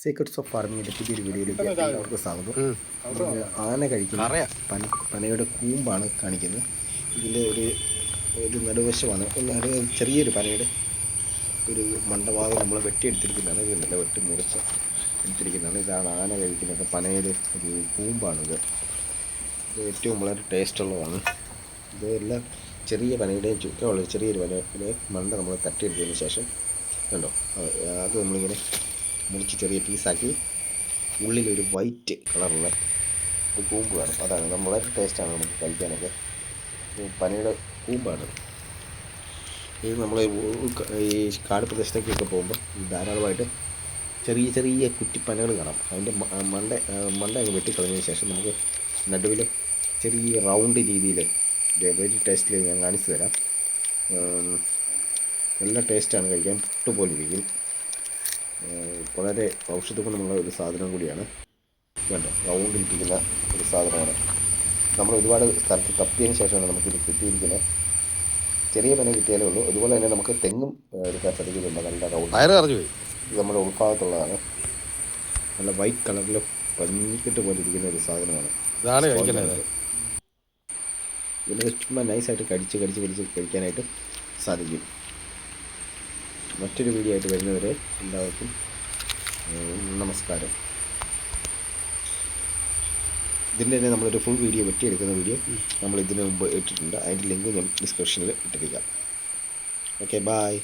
Secrets of ഫാർമിങ്ങിൻ്റെ പുതിയൊരു വീഡിയോയിലേക്ക് എല്ലാവർക്കും സ്വാഗതം. ആന കഴിക്കുന്ന പനയുടെ കൂമ്പാണ് കാണിക്കുന്നത്. ഇതിൻ്റെ ഒരു നടുവശമാണ് ചെറിയൊരു പനയുടെ ഒരു മണ്ടഭാഗം നമ്മൾ വെട്ടിയെടുത്തിരിക്കുന്നതാണ്. ഇത് നല്ല വെട്ടി മുറിച്ച് എടുത്തിരിക്കുന്നതാണ്. ഇതാണ് ആന കഴിക്കുന്ന പനയുടെ ഒരു കൂമ്പാണിത്. ഇത് ഏറ്റവും വളരെ ടേസ്റ്റുള്ളതാണ്. ഇതെല്ലാം ചെറിയ പനയുടെയും ചുറ്റുമുള്ള ചെറിയൊരു പനയുടെ മണ്ട നമ്മൾ തട്ടിയെടുത്തതിന് ശേഷം കണ്ടോ അത് നമ്മളിങ്ങനെ മുറിച്ച് ചെറിയ പീസാക്കി ഉള്ളിലൊരു വൈറ്റ് കളറുള്ള ഒരു കൂമ്പ് കാണും. അതാണ് വളരെ ടേസ്റ്റാണ് നമുക്ക് കഴിക്കാനൊക്കെ. പനയുടെ കൂമ്പാണ് ഇത്. നമ്മൾ ഈ കാട് പ്രദേശത്തേക്കൊക്കെ പോകുമ്പോൾ ധാരാളമായിട്ട് ചെറിയ ചെറിയ കുറ്റിപ്പനകൾ കാണാം. അതിൻ്റെ മണ്ട അങ്ങ് വെട്ടിക്കളഞ്ഞതിന് ശേഷം നമുക്ക് നടുവിൽ ചെറിയ റൗണ്ട് രീതിയിൽ വെരി ടേസ്റ്റിൽ ഞാൻ കാണിച്ചു തരാം. നല്ല ടേസ്റ്റാണ് കഴിക്കാൻ. പുട്ടുപോലെ ഇരിക്കും. വളരെ ഔഷധഗുണമുള്ള ഒരു സാധനം കൂടിയാണ്. വേണ്ട റൗണ്ടിരിക്കുന്ന ഒരു സാധനമാണ്. നമ്മൾ ഒരുപാട് സ്ഥലത്ത് തപ്പിയതിന് ശേഷമാണ് നമുക്കിത് കിട്ടിയിരിക്കുന്നത്. ചെറിയ പന കിട്ടിയാലേ ഉള്ളൂ. അതുപോലെ തന്നെ നമുക്ക് തെങ്ങും എടുക്കാൻ സാധിക്കുന്നുണ്ട്. നല്ല റൗണ്ട് ഇത് നമ്മുടെ ഉൾഭാഗത്തുള്ളതാണ്. നല്ല വൈറ്റ് കളറിൽ പഞ്ഞിക്കെട്ട് പോലെ ഇരിക്കുന്ന ഒരു സാധനമാണ്. ഇതിനെ ചുമ്മാ നൈസായിട്ട് കടിച്ച് കഴിക്കാനായിട്ട് സാധിക്കും. മറ്റൊരു വീഡിയോ ആയിട്ട് വരുന്നവരെ എല്ലാവർക്കും നമസ്കാരം. ഇതിൻ്റെ തന്നെ നമ്മളൊരു ഫുൾ വീഡിയോ വെട്ടിയെടുക്കുന്ന വീഡിയോ നമ്മൾ ഇതിനു മുമ്പ് ഇട്ടിട്ടുണ്ട്. അതിൻ്റെ ലിങ്ക് ഞാൻ ഡിസ്ക്രിപ്ഷനിൽ ഇട്ടിരിക്കാം. Okay, by.